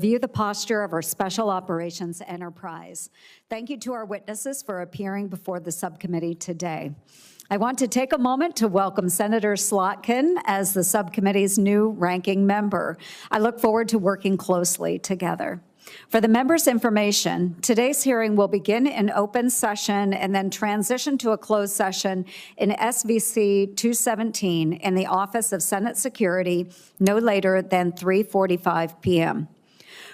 Review the posture of our Special Operations enterprise. Thank you to our witnesses for appearing before the subcommittee today. I want to take a moment to welcome Senator Slotkin as the subcommittee's new ranking member. I look forward to working closely together. For the members' information, today's hearing will begin in open session and then transition to a closed session in SVC 217 in the Office of Senate Security no later than 3:45 p.m.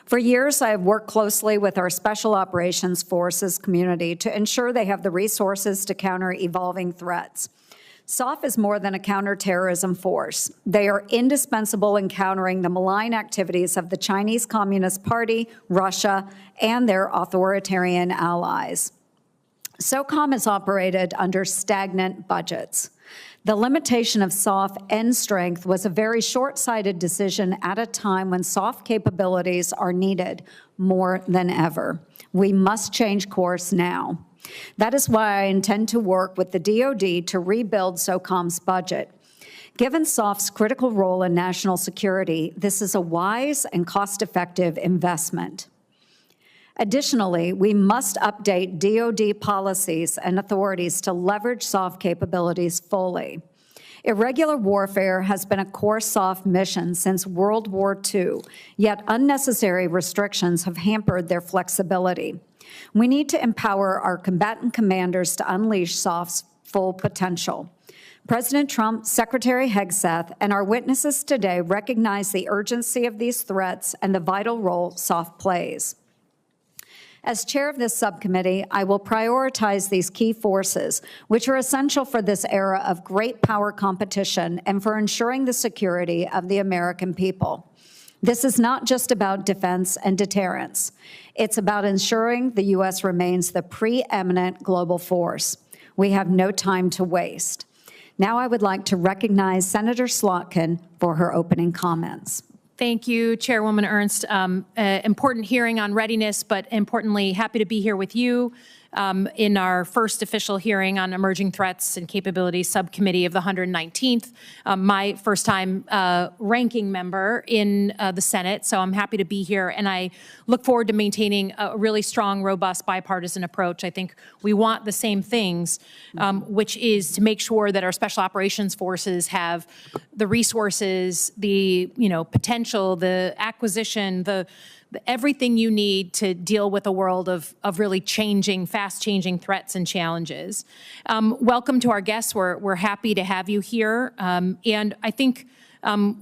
For years, I have worked closely with our Special Operations Forces community to ensure they have the resources to counter evolving threats. SOF is more than a counterterrorism force. They are indispensable in countering the malign activities of the Chinese Communist Party, Russia, and their authoritarian allies. SOCOM is operated under stagnant budgets. The limitation of SOF end strength was a very short-sighted decision at a time when SOF capabilities are needed more than ever. We must change course now. That is why I intend to work with the DoD to rebuild SOCOM's budget. Given SOF's critical role in national security, this is a wise and cost-effective investment. Additionally, we must update DoD policies and authorities to leverage SOF capabilities fully. Irregular warfare has been a core SOF mission since World War II, yet unnecessary restrictions have hampered their flexibility. We need to empower our combatant commanders to unleash SOF's full potential. President Trump, Secretary Hegseth, and our witnesses today recognize the urgency of these threats and the vital role SOF plays. As chair of this subcommittee, I will prioritize these key forces, which are essential for this era of great power competition and for ensuring the security of the American people. This is not just about defense and deterrence. It's about ensuring the U.S. remains the preeminent global force. We have no time to waste. Now I would like to recognize Senator Slotkin for her opening comments. Thank you, Chairwoman Ernst. Important hearing on readiness, but importantly, happy to be here with you in our first official hearing on emerging threats and capabilities subcommittee of the 119th. My first time ranking member in the Senate, so I'm happy to be here, and I look forward to maintaining a really strong, robust, bipartisan approach. I think we want the same things, which is to make sure that our special operations forces have the resources, the potential, the acquisition, the everything you need to deal with a world of really fast-changing threats and challenges. Welcome to our guests. We're happy to have you here. And I think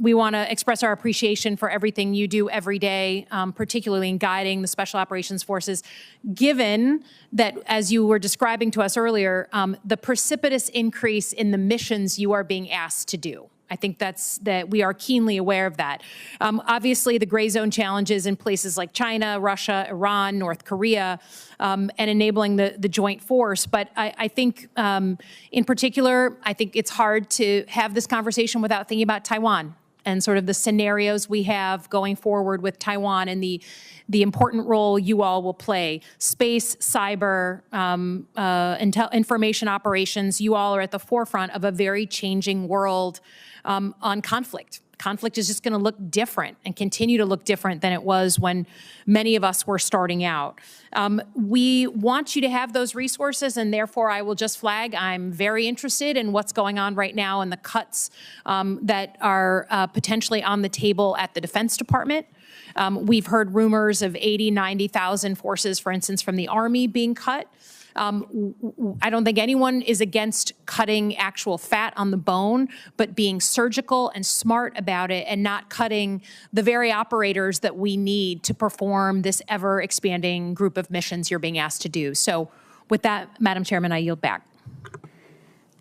we want to express our appreciation for everything you do every day, particularly in guiding the Special Operations Forces, given that, as you were describing to us earlier, the precipitous increase in the missions you are being asked to do. I think that we are keenly aware of that. Obviously, the gray zone challenges in places like China, Russia, Iran, North Korea, and enabling the joint force. But I think, in particular, I think it's hard to have this conversation without thinking about Taiwan and sort of the scenarios we have going forward with Taiwan and the important role you all will play. Space, cyber, information operations, you all are at the forefront of a very changing world on conflict. Conflict is just going to look different and continue to look different than it was when many of us were starting out. We want you to have those resources, and therefore I will just flag I'm very interested in what's going on right now and the cuts that are potentially on the table at the Defense Department. We've heard rumors of 80, 90,000 forces, for instance, from the Army being cut. I don't think anyone is against cutting actual fat on the bone, but being surgical and smart about it and not cutting the very operators that we need to perform this ever-expanding group of missions you're being asked to do. So with that, Madam Chairman, I yield back.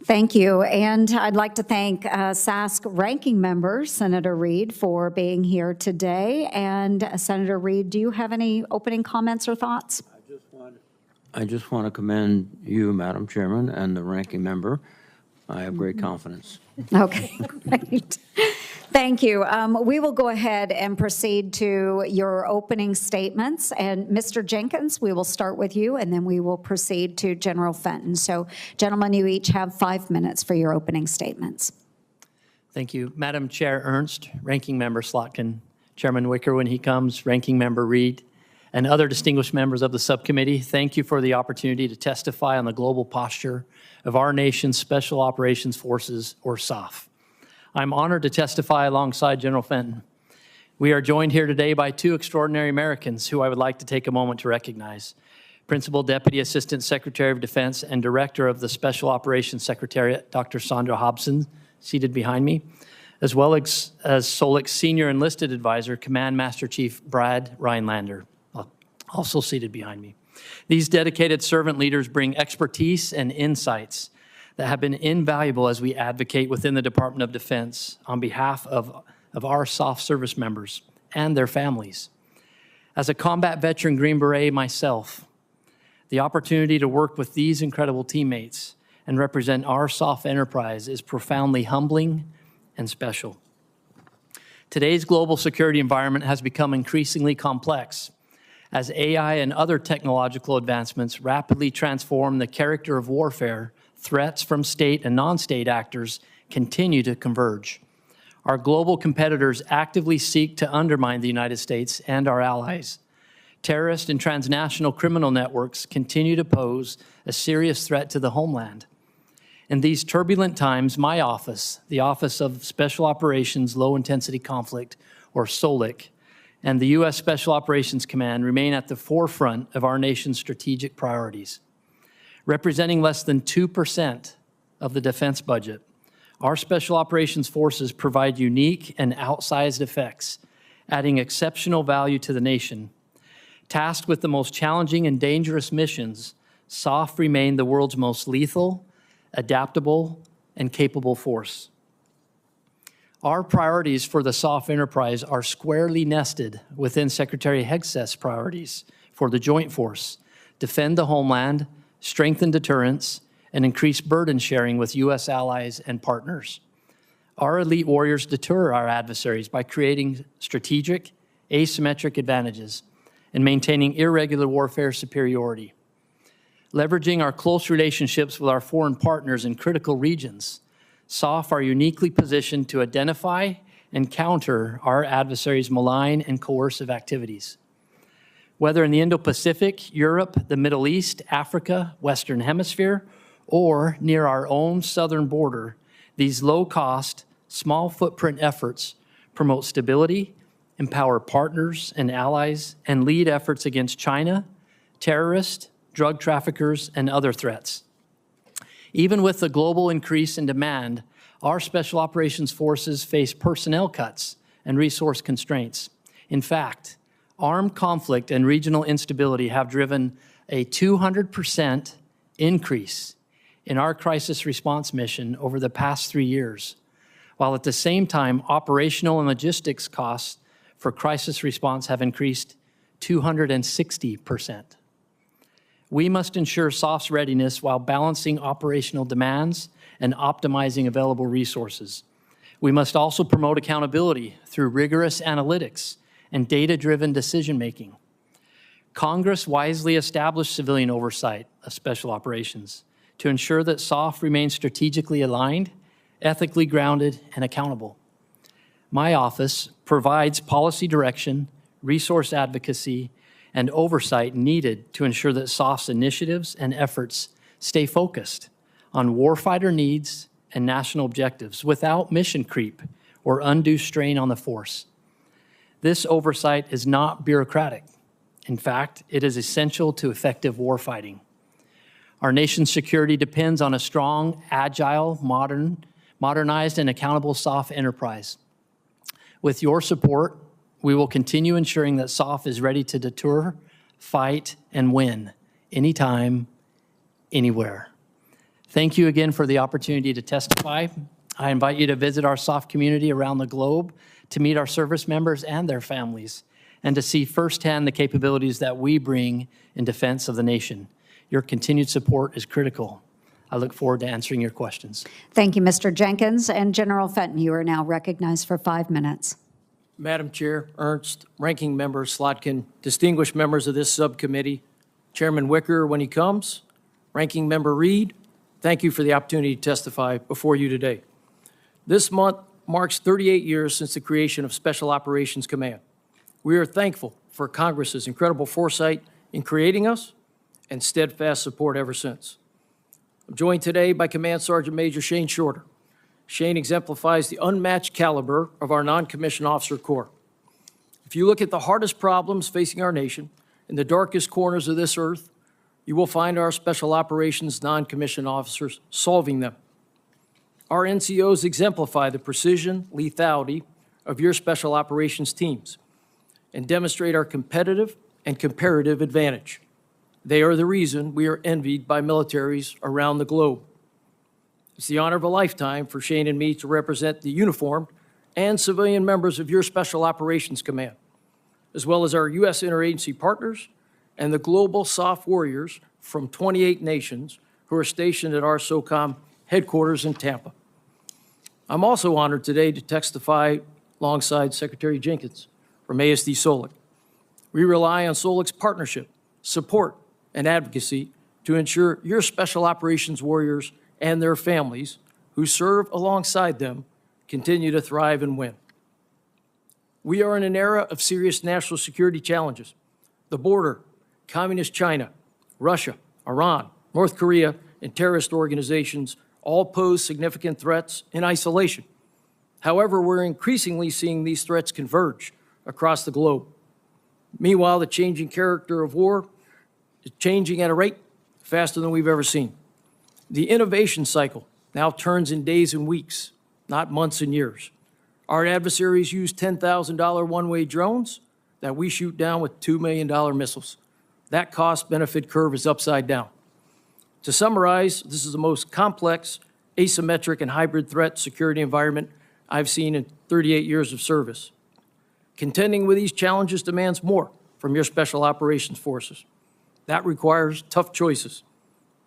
Thank you. And I'd like to thank SASC ranking member, Senator Reid, for being here today. And Senator Reid, do you have any opening comments or thoughts? I just want to commend you, Madam Chairman, and the ranking member. I have great confidence. Okay, great. Thank you. We will go ahead and proceed to your opening statements. And Mr. Jenkins, we will start with you, and then we will proceed to General Fenton. So, gentlemen, you each have 5 minutes for your opening statements. Thank you. Madam Chair Ernst, Ranking Member Slotkin, Chairman Wicker when he comes, Ranking Member Reed, and other distinguished members of the subcommittee, thank you for the opportunity to testify on the global posture of our nation's Special Operations Forces, or SOF. I'm honored to testify alongside General Fenton. We are joined here today by two extraordinary Americans who I would like to take a moment to recognize. Principal Deputy Assistant Secretary of Defense and Director of the Special Operations Secretariat, Dr. Sandra Hobson, seated behind me, as well as SOLIC's Senior Enlisted Advisor, Command Master Chief Brad Rhinelander, also seated behind me. These dedicated servant leaders bring expertise and insights that have been invaluable as we advocate within the Department of Defense on behalf of our SOF service members and their families. As a combat veteran Green Beret myself, the opportunity to work with these incredible teammates and represent our SOF enterprise is profoundly humbling and special. Today's global security environment has become increasingly complex as AI and other technological advancements rapidly transform the character of warfare. Threats from state and non-state actors continue to converge. Our global competitors actively seek to undermine the United States and our allies. Terrorist and transnational criminal networks continue to pose a serious threat to the homeland. In these turbulent times, my office, the Office of Special Operations Low Intensity Conflict, or SOLIC, and the U.S. Special Operations Command remain at the forefront of our nation's strategic priorities. Representing less than 2% of the defense budget, our Special Operations Forces provide unique and outsized effects, adding exceptional value to the nation. Tasked with the most challenging and dangerous missions, SOF remain the world's most lethal, adaptable, and capable force. Our priorities for the SOF enterprise are squarely nested within Secretary Hegseth's priorities for the Joint Force: defend the homeland, strengthen deterrence, and increase burden sharing with U.S. allies and partners. Our elite warriors deter our adversaries by creating strategic, asymmetric advantages and maintaining irregular warfare superiority. Leveraging our close relationships with our foreign partners in critical regions, SOF are uniquely positioned to identify and counter our adversaries' malign and coercive activities. Whether in the Indo-Pacific, Europe, the Middle East, Africa, Western Hemisphere, or near our own southern border, these low-cost, small-footprint efforts promote stability, empower partners and allies, and lead efforts against China, terrorists, drug traffickers, and other threats. Even with the global increase in demand, our Special Operations Forces face personnel cuts and resource constraints. In fact, armed conflict and regional instability have driven a 200% increase in our crisis response mission over the past 3 years, while at the same time, operational and logistics costs for crisis response have increased 260%. We must ensure SOF's readiness while balancing operational demands and optimizing available resources. We must also promote accountability through rigorous analytics and data-driven decision-making. Congress wisely established civilian oversight of special operations to ensure that SOF remains strategically aligned, ethically grounded, and accountable. My office provides policy direction, resource advocacy, and oversight needed to ensure that SOF's initiatives and efforts stay focused on warfighter needs and national objectives without mission creep or undue strain on the force. This oversight is not bureaucratic. In fact, it is essential to effective warfighting. Our nation's security depends on a strong, agile, modernized, and accountable SOF enterprise. With your support, we will continue ensuring that SOF is ready to deter, fight, and win anytime, anywhere. Thank you again for the opportunity to testify. I invite you to visit our SOF community around the globe to meet our service members and their families and to see firsthand the capabilities that we bring in defense of the nation. Your continued support is critical. I look forward to answering your questions. Thank you, Mr. Jenkins. And General Fenton, you are now recognized for 5 minutes. Madam Chair, Ernst, Ranking Member Slotkin, distinguished members of this subcommittee, Chairman Wicker when he comes, Ranking Member Reed, thank you for the opportunity to testify before you today. This month marks 38 years since the creation of Special Operations Command. We are thankful for Congress's incredible foresight in creating us and steadfast support ever since. I'm joined today by Command Sergeant Major Shane Shorter. Shane exemplifies the unmatched caliber of our non-commissioned officer corps. If you look at the hardest problems facing our nation in the darkest corners of this earth, you will find our Special Operations non-commissioned officers solving them. Our NCOs exemplify the precision, lethality of your Special Operations teams and demonstrate our competitive and comparative advantage. They are the reason we are envied by militaries around the globe. It's the honor of a lifetime for Shane and me to represent the uniformed and civilian members of your Special Operations Command, as well as our U.S. interagency partners and the global soft warriors from 28 nations who are stationed at our SOCOM headquarters in Tampa. I'm also honored today to testify alongside Secretary Jenkins from ASD SOLIC. We rely on SOLIC's partnership, support, and advocacy to ensure your Special Operations warriors and their families who serve alongside them continue to thrive and win. We are in an era of serious national security challenges. The border, Communist China, Russia, Iran, North Korea, and terrorist organizations all pose significant threats in isolation. However, we're increasingly seeing these threats converge across the globe. Meanwhile, the changing character of war is changing at a rate faster than we've ever seen. The innovation cycle now turns in days and weeks, not months and years. Our adversaries use $10,000 one-way drones that we shoot down with $2 million missiles. That cost-benefit curve is upside down. To summarize, this is the most complex, asymmetric, and hybrid threat security environment I've seen in 38 years of service. Contending with these challenges demands more from your Special Operations forces. That requires tough choices,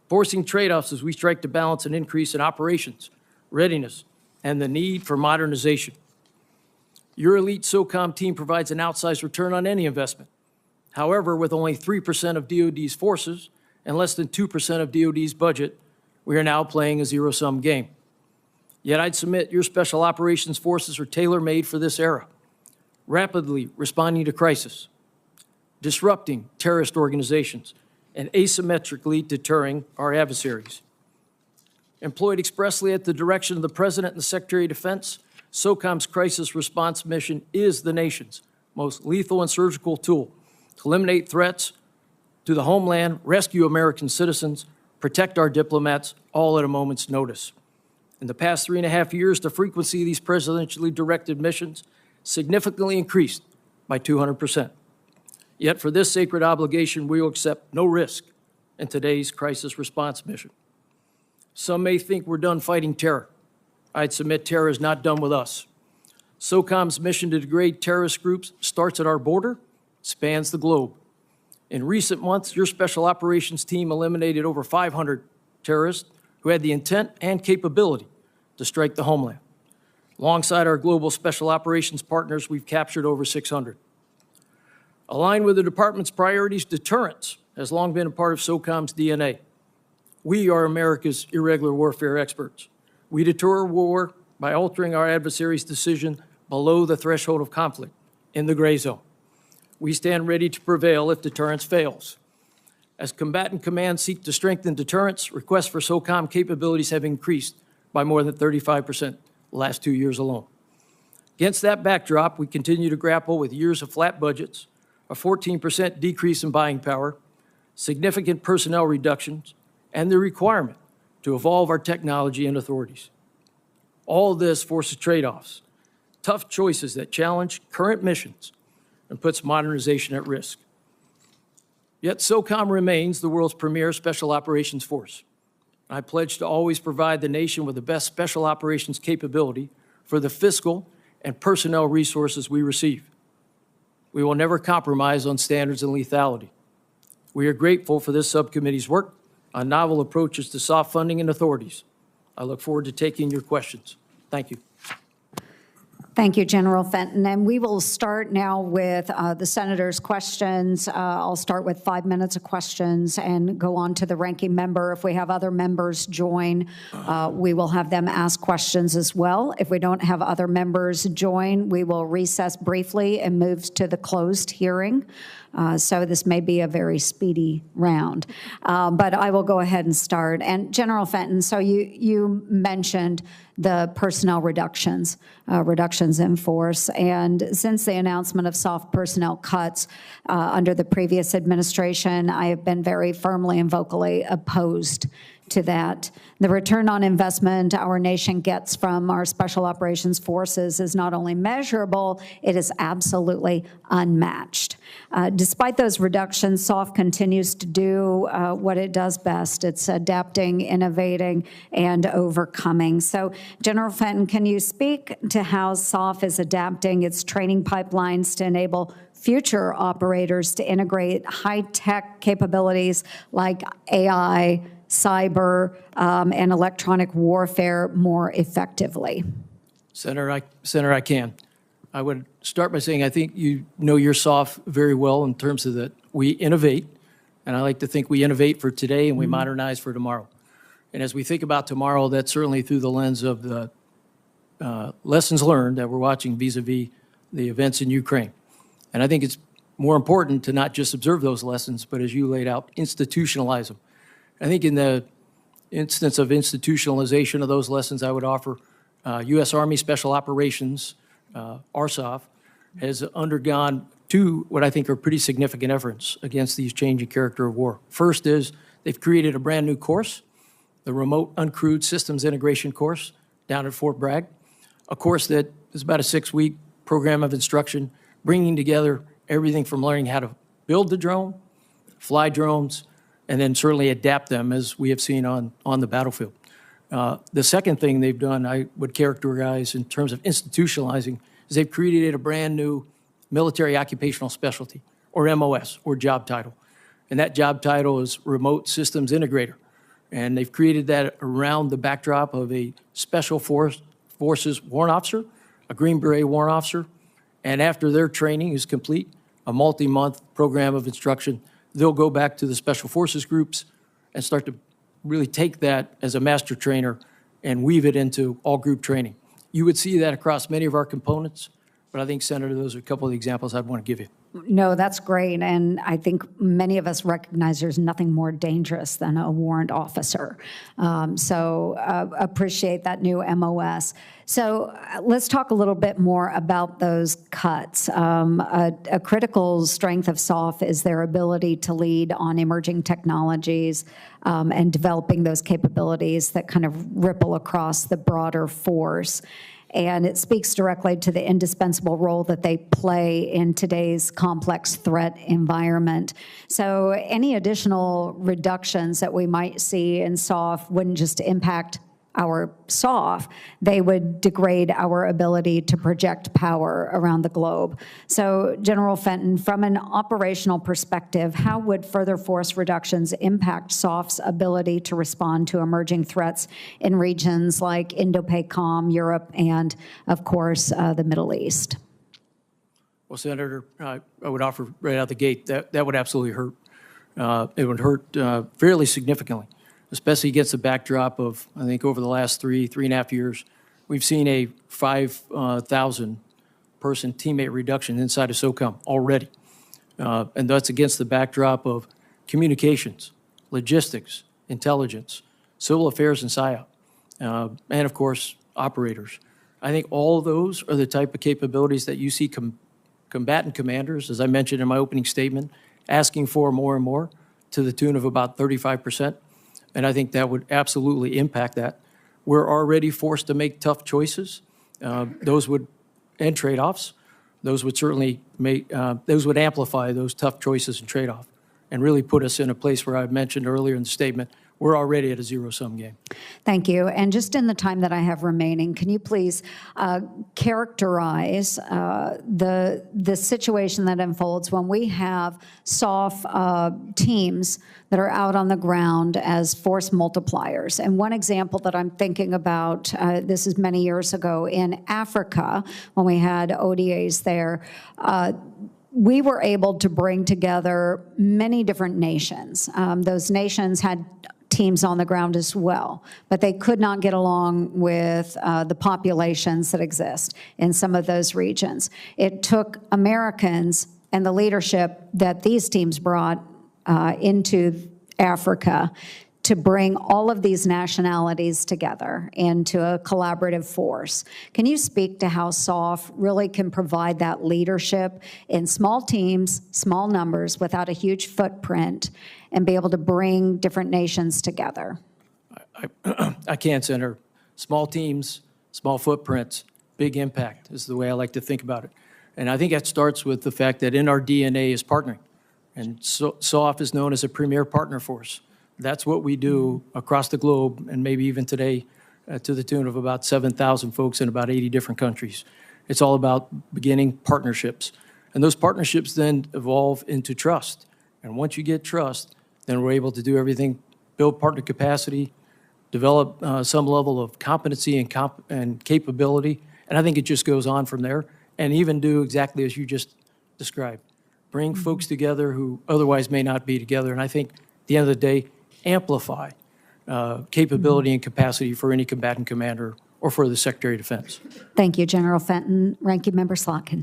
forcing trade-offs as we strike to balance an increase in operations, readiness, and the need for modernization. Your elite SOCOM team provides an outsized return on any investment. However, with only 3% of DoD's forces and less than 2% of DoD's budget, we are now playing a zero-sum game. Yet I'd submit your Special Operations forces are tailor-made for this era, rapidly responding to crisis, disrupting terrorist organizations, and asymmetrically deterring our adversaries. Employed expressly at the direction of the President and the Secretary of Defense, SOCOM's crisis response mission is the nation's most lethal and surgical tool to eliminate threats to the homeland, rescue American citizens, protect our diplomats, all at a moment's notice. In the past 3.5 years, the frequency of these presidentially directed missions significantly increased by 200%. Yet for this sacred obligation, we will accept no risk in today's crisis response mission. Some may think we're done fighting terror. I'd submit terror is not done with us. SOCOM's mission to degrade terrorist groups starts at our border, spans the globe. In recent months, your Special Operations team eliminated over 500 terrorists who had the intent and capability to strike the homeland. Alongside our global Special Operations partners, we've captured over 600. Aligned with the department's priorities, deterrence has long been a part of SOCOM's DNA. We are America's irregular warfare experts. We deter war by altering our adversary's decision below the threshold of conflict, in the gray zone. We stand ready to prevail if deterrence fails. As combatant commands seek to strengthen deterrence, requests for SOCOM capabilities have increased by more than 35% the last 2 years alone. Against that backdrop, we continue to grapple with years of flat budgets, a 14% decrease in buying power, significant personnel reductions, and the requirement to evolve our technology and authorities. All of this forces trade-offs, tough choices that challenge current missions and puts modernization at risk. Yet SOCOM remains the world's premier special operations force. I pledge to always provide the nation with the best special operations capability for the fiscal and personnel resources we receive. We will never compromise on standards and lethality. We are grateful for this subcommittee's work on novel approaches to soft funding and authorities. I look forward to taking your questions. Thank you. Thank you, General Fenton. And we will start now with the senator's questions. I'll start with 5 minutes of questions and go on to the ranking member. If we have other members join, we will have them ask questions as well. If we don't have other members join, we will recess briefly and move to the closed hearing. So this may be a very speedy round, but I will go ahead and start. And General Fenton, so you mentioned the personnel reductions in force. And since the announcement of soft personnel cuts under the previous administration, I have been very firmly and vocally opposed to that. The return on investment our nation gets from our special operations forces is not only measurable, it is absolutely unmatched. Despite those reductions, SOF continues to do what it does best. It's adapting, innovating, and overcoming. So, General Fenton, can you speak to how SOF is adapting its training pipelines to enable future operators to integrate high-tech capabilities like AI, cyber, and electronic warfare more effectively? Senator, I can. I would start by saying I think you know your SOF very well in terms of that we innovate, and I like to think we innovate for today and we modernize for tomorrow. And as we think about tomorrow, that's certainly through the lens of the lessons learned that we're watching vis-a-vis the events in Ukraine. And I think it's more important to not just observe those lessons, but as you laid out, institutionalize them. I think in the instance of institutionalization of those lessons, I would offer U.S. Army Special Operations, RSOF, has undergone two what I think are pretty significant efforts against these changing character of war. First is they've created a brand new course, the Remote Uncrewed Systems Integration course down at Fort Bragg, a course that is about a 6-week program of instruction, bringing together everything from learning how to build the drone, fly drones, and then certainly adapt them as we have seen on the battlefield. The second thing they've done, I would characterize in terms of institutionalizing, is they've created a brand new military occupational specialty, or MOS, or job title. And that job title is Remote Systems Integrator. And they've created that around the backdrop of a Special Forces warrant officer, a Green Beret warrant officer, and after their training is complete, a multi-month program of instruction, they'll go back to the Special Forces groups and start to really take that as a master trainer and weave it into all group training. You would see that across many of our components, but I think, Senator, those are a couple of the examples I'd want to give you. No, that's great. And I think many of us recognize there's nothing more dangerous than a warrant officer. So appreciate that new MOS. So let's talk a little bit more about those cuts. A critical strength of SOF is their ability to lead on emerging technologies and developing those capabilities that kind of ripple across the broader force. And it speaks directly to the indispensable role that they play in today's complex threat environment. So any additional reductions that we might see in SOF wouldn't just impact our SOF, they would degrade our ability to project power around the globe. So, General Fenton, from an operational perspective, how would further force reductions impact SOF's ability to respond to emerging threats in regions like Indo-PACOM, Europe, and, of course, the Middle East? Well, Senator, I would offer right out the gate that would absolutely hurt. It would hurt fairly significantly, especially against the backdrop of, I think, over the last three and a half years, we've seen a 5,000-person teammate reduction inside of SOCOM already. And that's against the backdrop of communications, logistics, intelligence, civil affairs and PSYOP, and, of course, operators. I think all of those are the type of capabilities that you see combatant commanders, as I mentioned in my opening statement, asking for more and more to the tune of about 35%. And I think that would absolutely impact that. We're already forced to make tough choices. Those would, and trade-offs. Those would certainly make, those would amplify those tough choices and trade-off and really put us in a place where I mentioned earlier in the statement we're already at a zero-sum game. Thank you. And just in the time that I have remaining, can you please characterize the situation that unfolds when we have SOF teams that are out on the ground as force multipliers? And one example that I'm thinking about, this is many years ago in Africa, when we had ODAs there, we were able to bring together many different nations. Those nations had teams on the ground as well, but they could not get along with the populations that exist in some of those regions. It took Americans and the leadership that these teams brought into Africa to bring all of these nationalities together into a collaborative force. Can you speak to how SOF really can provide that leadership in small teams, small numbers, without a huge footprint, and be able to bring different nations together? I can, Senator. Small teams, small footprints, big impact is the way I like to think about it. And I think that starts with the fact that in our DNA is partnering. And SOF is known as a premier partner force. That's what we do across the globe, and maybe even today to the tune of about 7,000 folks in about 80 different countries. It's all about beginning partnerships. And those partnerships then evolve into trust. And once you get trust, then we're able to do everything, build partner capacity, develop some level of competency and capability. And I think it just goes on from there, and even do exactly as you just described. Bring folks together who otherwise may not be together. And I think at the end of the day, amplify capability and capacity for any combatant commander or for the Secretary of Defense. Thank you, General Fenton. Ranking Member Slotkin.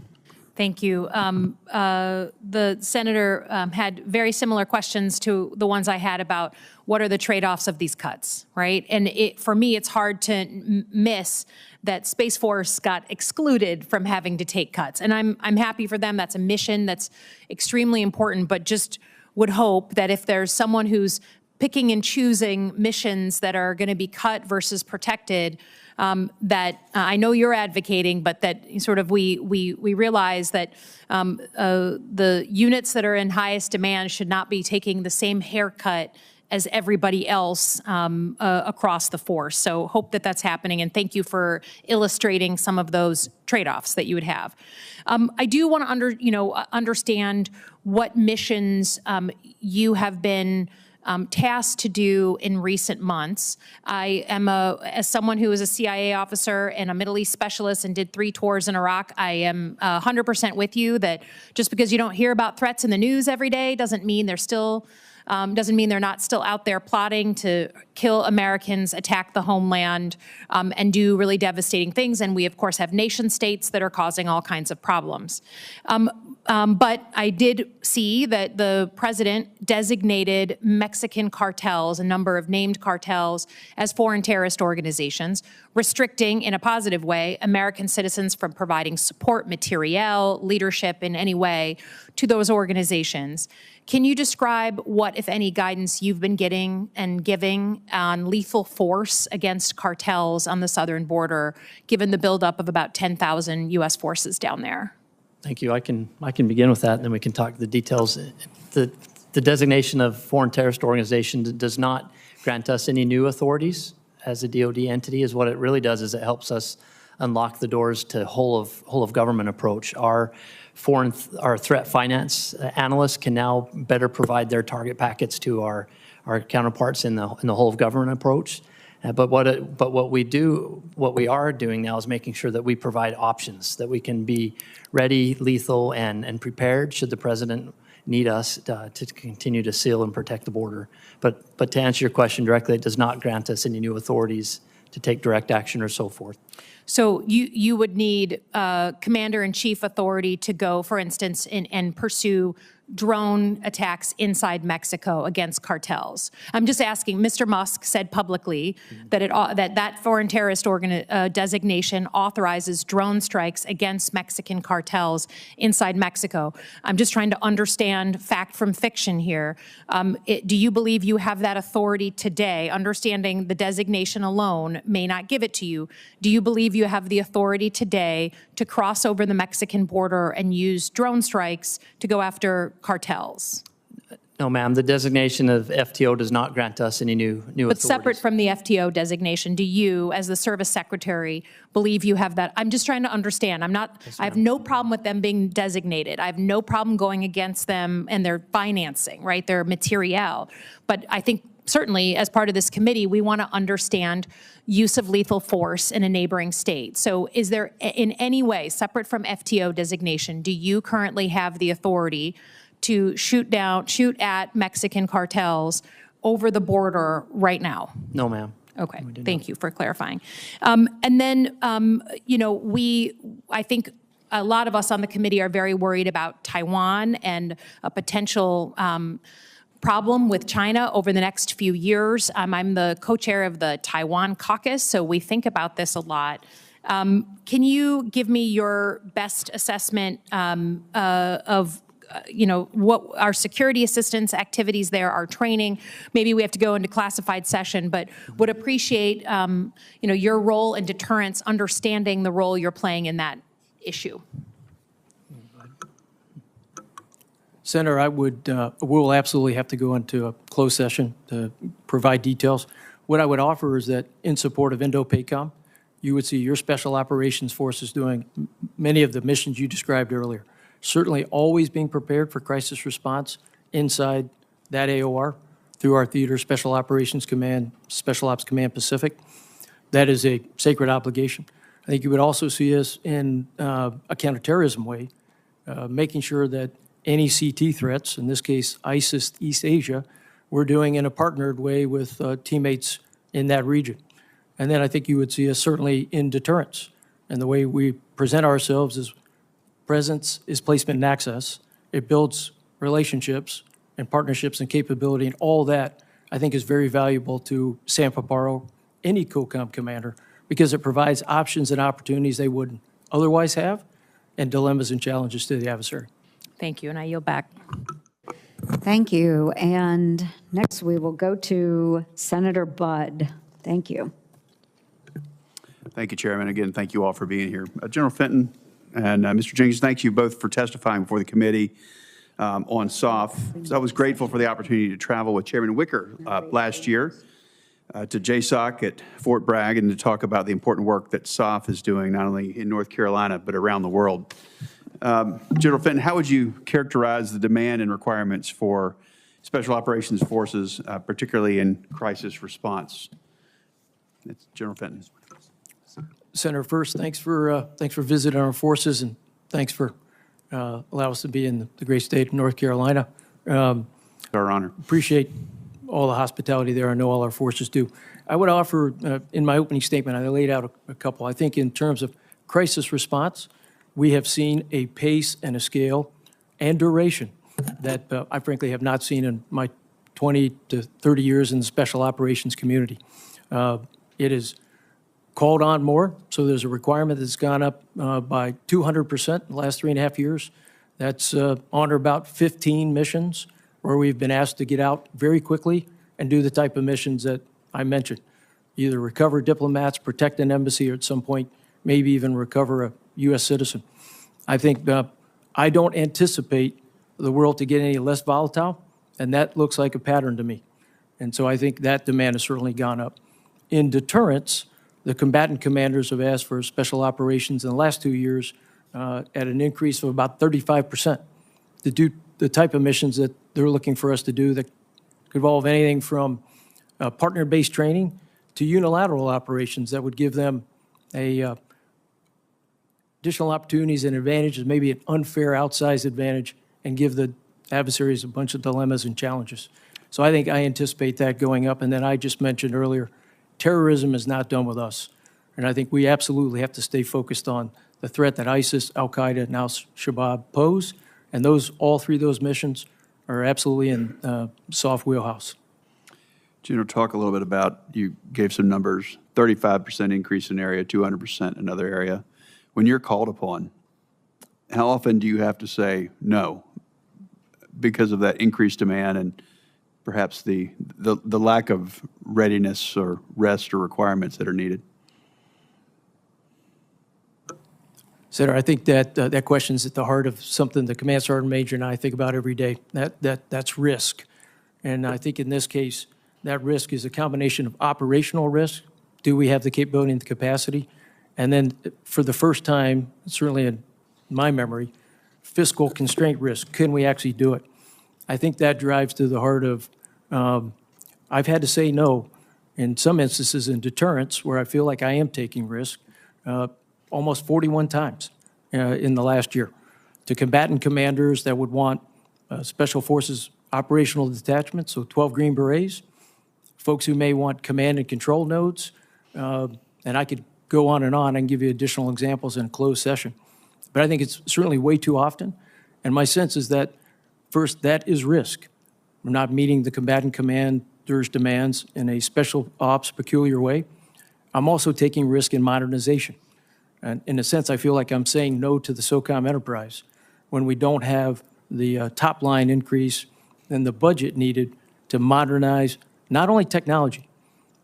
Thank you. The senator had very similar questions to the ones I had about what are the trade-offs of these cuts, right? And for me, it's hard to miss that Space Force got excluded from having to take cuts. And I'm happy for them. That's a mission that's extremely important, but just would hope that if there's someone who's picking and choosing missions that are going to be cut versus protected, that I know you're advocating, but that sort of we realize that the units that are in highest demand should not be taking the same haircut as everybody else across the force. So hope that that's happening, and thank you for illustrating some of those trade-offs that you would have. I do want to understand what missions you have been tasked to do in recent months. I am as someone who is a CIA officer and a Middle East specialist and did 3 tours in Iraq, I am 100% with you that just because you don't hear about threats in the news every day doesn't mean they're still doesn't mean they're not still out there plotting to kill Americans, attack the homeland, and do really devastating things. And we, of course, have nation states that are causing all kinds of problems. But I did see that the president designated Mexican cartels, a number of named cartels, as foreign terrorist organizations, restricting, in a positive way, American citizens from providing support, materiel, leadership in any way to those organizations. Can you describe what, if any, guidance you've been getting and giving on lethal force against cartels on the southern border, given the buildup of about 10,000 U.S. forces down there? Thank you. I can begin with that, and then we can talk the details. The designation of foreign terrorist organization does not grant us any new authorities as a DoD entity. Is what it really does is it helps us unlock the doors to whole of government approach. Our threat finance analysts can now better provide their target packets to our counterparts in the whole of government approach. But what we are doing now is making sure that we provide options, that we can be ready, lethal, and prepared should the president need us to continue to seal and protect the border. But to answer your question directly, it does not grant us any new authorities to take direct action or so forth. So you would need commander-in-chief authority to go, for instance, and pursue drone attacks inside Mexico against cartels. I'm just asking, Mr. Musk said publicly that that foreign terrorist designation authorizes drone strikes against Mexican cartels inside Mexico. I'm just trying to understand fact from fiction here. Do you believe you have that authority today, understanding the designation alone may not give it to you? Do you believe you have the authority today to cross over the Mexican border and use drone strikes to go after cartels? No, ma'am. The designation of FTO does not grant us any new authorities. But separate from the FTO designation, do you, as the service secretary, believe you have that? I'm just trying to understand. I have no problem with them being designated. I have no problem going against them and their financing, right? Their materiel. But I think certainly as part of this committee, we want to understand use of lethal force in a neighboring state. So is there in any way, separate from FTO designation, do you currently have the authority to shoot at Mexican cartels over the border right now? No, ma'am. Okay, thank you for clarifying. And then, I think a lot of us on the committee are very worried about Taiwan and a potential problem with China over the next few years. I'm the co-chair of the Taiwan caucus, so we think about this a lot. Can you give me your best assessment of what our security assistance activities there, our training? Maybe we have to go into classified session, but would appreciate, your role in deterrence, understanding the role you're playing in that issue. Senator, we'll absolutely have to go into a closed session to provide details. What I would offer is that in support of INDOPACOM, you would see your special operations forces doing many of the missions you described earlier. Certainly always being prepared for crisis response inside that AOR through our theater, Special Operations Command, Special Ops Command Pacific. That is a sacred obligation. I think you would also see us in a counterterrorism way, making sure that any CT threats, in this case ISIS East Asia, we're doing in a partnered way with teammates in that region. And then I think you would see us certainly in deterrence. And the way we present ourselves is presence is placement and access. It builds relationships and partnerships and capability, and all that I think is very valuable to San Paparo, any COCOM commander, because it provides options and opportunities they wouldn't otherwise have, and dilemmas and challenges to the adversary. Thank you, and I yield back. Thank you. And next we will go to Senator Budd. Thank you. Thank you, Chairman. Again, thank you all for being here. General Fenton and Mr. Jenkins, thank you both for testifying before the committee on SOF. So I was grateful for the opportunity to travel with Chairman Wicker last year to JSOC at Fort Bragg and to talk about the important work that SOF is doing not only in North Carolina but around the world. General Fenton, how would you characterize the demand and requirements for Special Operations Forces, particularly in crisis response? It's General Fenton. Senator, first, thanks for visiting our forces, and thanks for allowing us to be in the great state of North Carolina. Our honor. Appreciate all the hospitality there. I know all our forces do. I would offer, in my opening statement, I laid out a couple. I think in terms of crisis response, we have seen a pace and a scale and duration that I frankly have not seen in my 20 to 30 years in the special operations community. It is called on more, so there's a requirement that's gone up by 200% in the last 3.5 years. That's on or about 15 missions where we've been asked to get out very quickly and do the type of missions that I mentioned. Either recover diplomats, protect an embassy, or at some point maybe even recover a U.S. citizen. I think I don't anticipate the world to get any less volatile, and that looks like a pattern to me. And so I think that demand has certainly gone up. In deterrence, the combatant commanders have asked for special operations in the last 2 years at an increase of about 35% to do the type of missions that they're looking for us to do that could involve anything from partner-based training to unilateral operations that would give them additional opportunities and advantages, maybe an unfair outsized advantage, and give the adversaries a bunch of dilemmas and challenges. So I think I anticipate that going up. And then I just mentioned earlier, terrorism is not done with us. And I think we absolutely have to stay focused on the threat that ISIS, Al-Qaeda, and Al-Shabaab pose. And all three of those missions are absolutely in soft wheelhouse. General, talk a little bit about, you gave some numbers, 35% increase in area, 200% in another area. When you're called upon, how often do you have to say no because of that increased demand and perhaps the lack of readiness or rest or requirements that are needed? Senator, I think that that question's at the heart of something the Command Sergeant Major and I think about every day. That's risk. And I think in this case, that risk is a combination of operational risk. Do we have the capability and the capacity? And then for the first time, certainly in my memory, fiscal constraint risk. Can we actually do it? I think that drives to the heart of, I've had to say no in some instances in deterrence where I feel like I am taking risk, almost 41 times in the last year, to combatant commanders that would want Special Forces operational detachments, so 12 Green Berets, folks who may want command and control nodes, and I could go on and give you additional examples in a closed session. But I think it's certainly way too often, and my sense is that, first, that is risk. We're not meeting the combatant commander's demands in a special ops peculiar way. I'm also taking risk in modernization. And in a sense, I feel like I'm saying no to the SOCOM enterprise when we don't have the top line increase and the budget needed to modernize not only technology,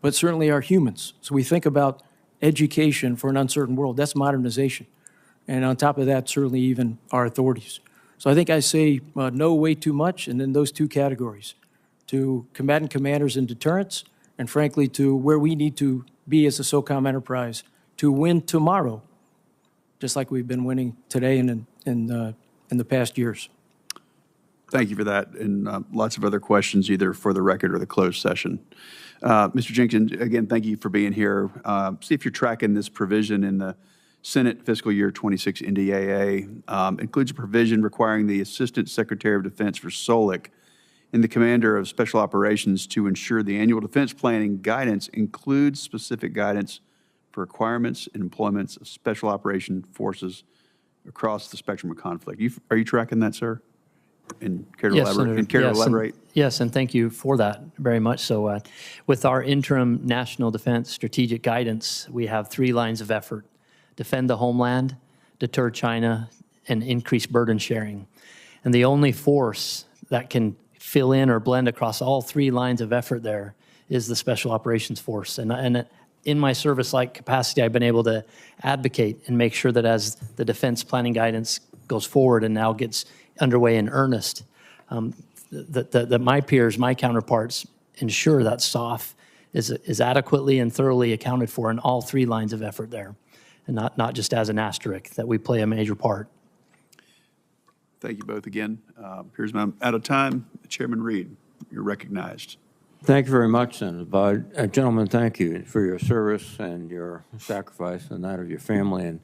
but certainly our humans. So we think about education for an uncertain world. That's modernization. And on top of that, certainly even our authorities. So I think I say no way too much, and then those two categories, to combatant commanders and deterrence, and frankly, to where we need to be as a SOCOM enterprise to win tomorrow, just like we've been winning today and in the past years. Thank you for that, and lots of other questions, either for the record or the closed session. Mr. Jenkins, again, thank you for being here. See if you're tracking this provision in the Senate Fiscal Year 26 NDAA. Includes a provision requiring the Assistant Secretary of Defense for SOLIC and the Commander of Special Operations to ensure the annual defense planning guidance includes specific guidance for requirements and employments of special operation forces across the spectrum of conflict. Are you tracking that, sir? And care to Yes, elaborate? Senator. And care to elaborate? Yes, and thank you for that very much. So with our interim national defense strategic guidance, we have 3 lines of effort: defend the homeland, deter China, and increase burden sharing. And the only force that can fill in or blend across all 3 lines of effort there is the Special Operations Force. And in my service-like capacity, I've been able to advocate and make sure that as the defense planning guidance goes forward and now gets underway in earnest, that my peers, my counterparts, ensure that SOF is adequately and thoroughly accounted for in all 3 lines of effort there, and not just as an asterisk, that we play a major part. Thank you both again. Here's my out of time. Chairman Reed, you're recognized. Thank you very much, Senator Bud. Gentlemen, thank you for your service and your sacrifice and that of your family.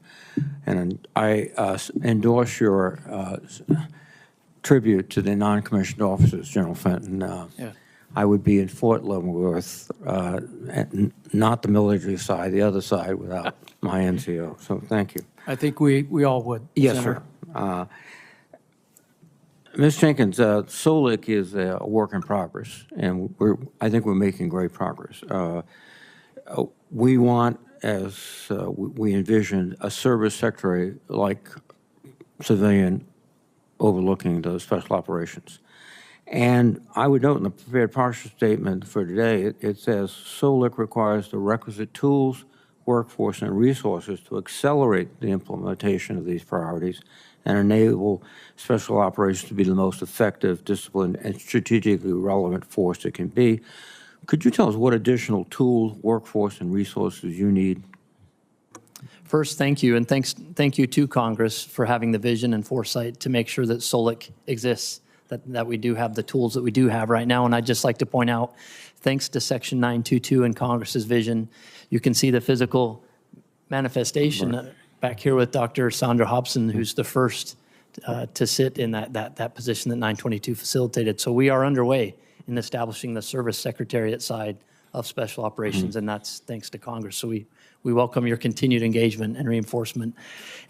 And I endorse your tribute to the non-commissioned officers, General Fenton. I would be in Fort Leavenworth, not the military side, the other side, without my NCO. So thank you. I think we all would. Yes, Senator. sir. Ms. Jenkins, SOLIC is a work in progress, and I think we're making great progress. We want, as we envisioned, a service secretary like civilian overlooking the special operations. And I would note in the prepared partial statement for today, it says SOLIC requires the requisite tools, workforce, and resources to accelerate the implementation of these priorities and enable special operations to be the most effective, disciplined, and strategically relevant force it can be. Could you tell us what additional tools, workforce, and resources you need? First, thank you, and thank you to Congress for having the vision and foresight to make sure that SOLIC exists, that we do have the tools that we do have right now. And I'd just like to point out, thanks to Section 922 and Congress's vision, you can see the physical manifestation back here with Dr. Sandra Hobson, who's the first to sit in that position that 922 facilitated. So we are underway in establishing the service secretariat side of special operations, and that's thanks to Congress. So we welcome your continued engagement and reinforcement.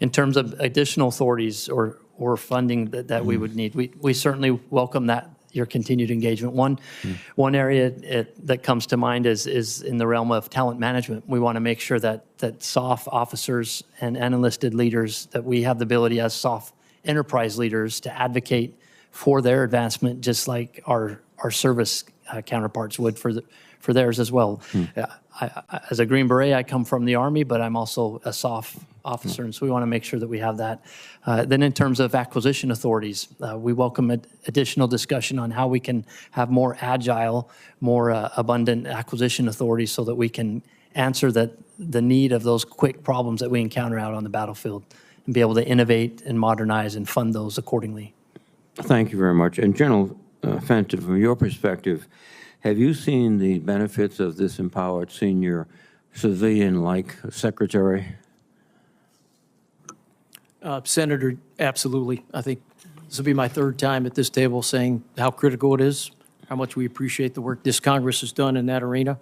In terms of additional authorities or funding that we would need, we certainly welcome that, your continued engagement. One area that comes to mind is in the realm of talent management. We want to make sure that SOF officers and enlisted leaders, that we have the ability as SOF enterprise leaders to advocate for their advancement, just like our service counterparts would for theirs as well. As a Green Beret, I come from the Army, but I'm also a SOF officer, and so we want to make sure that we have that. Then in terms of acquisition authorities, we welcome additional discussion on how we can have more agile, more abundant acquisition authorities so that we can answer the need of those quick problems that we encounter out on the battlefield and be able to innovate and modernize and fund those accordingly. Thank you very much. And General Fenton, from your perspective, have you seen the benefits of this empowered senior civilian-like secretary? Senator, absolutely. I think this will be my third time at this table saying how critical it is, how much we appreciate the work this Congress has done in that arena.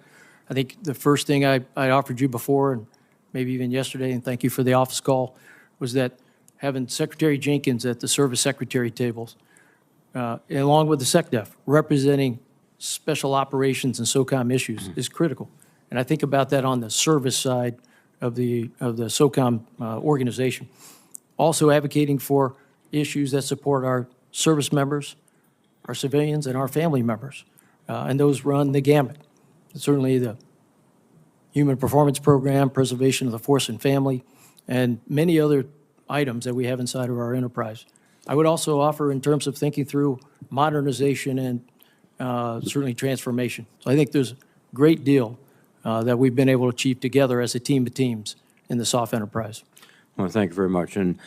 I think the first thing I offered you before, and maybe even yesterday, and thank you for the office call, was that having Secretary Jenkins at the service secretary tables, along with the SecDef, representing special operations and SOCOM issues is critical. And I think about that on the service side of the SOCOM organization. Also advocating for issues that support our service members, our civilians, and our family members. And those run the gamut. Certainly the Human Performance Program, preservation of the force and family, and many other items that we have inside of our enterprise. I would also offer in terms of thinking through modernization and certainly transformation. So I think there's a great deal that we've been able to achieve together as a team of teams in the SOF enterprise. Well, thank you very much. And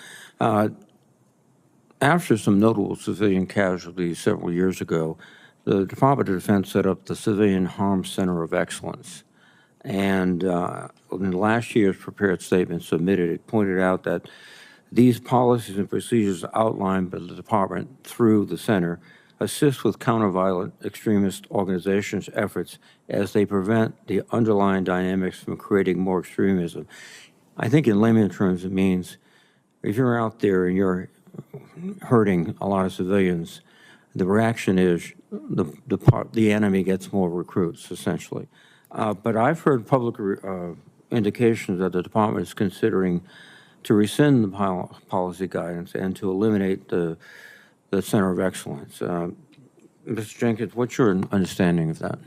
after some notable civilian casualties several years ago, the Department of Defense set up the Civilian Harm Center of Excellence. And in last year's prepared statement submitted, it pointed out that these policies and procedures outlined by the department through the center assist with counter-violent extremist organizations' efforts as they prevent the underlying dynamics from creating more extremism. I think in layman terms it means if you're out there and you're hurting a lot of civilians, the reaction is the enemy gets more recruits, essentially. But I've heard public indications that the department is considering to rescind the policy guidance and to eliminate the Center of Excellence. Mr. Jenkins, what's your understanding of that?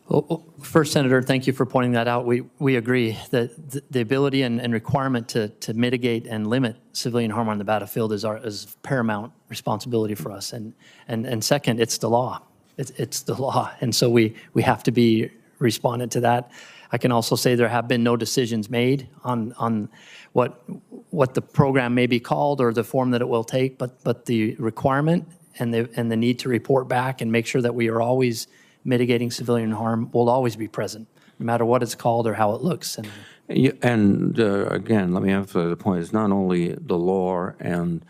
Well, first, Senator, thank you for pointing that out. We agree that the ability and requirement to mitigate and limit civilian harm on the battlefield is paramount responsibility for us. And second, it's the law. It's the law. And so we have to be respondent to that. I can also say there have been no decisions made on what the program may be called or the form that it will take, but the requirement and the need to report back and make sure that we are always mitigating civilian harm will always be present, no matter what it's called or how it looks. And again, let me emphasize the point, it's not only the law and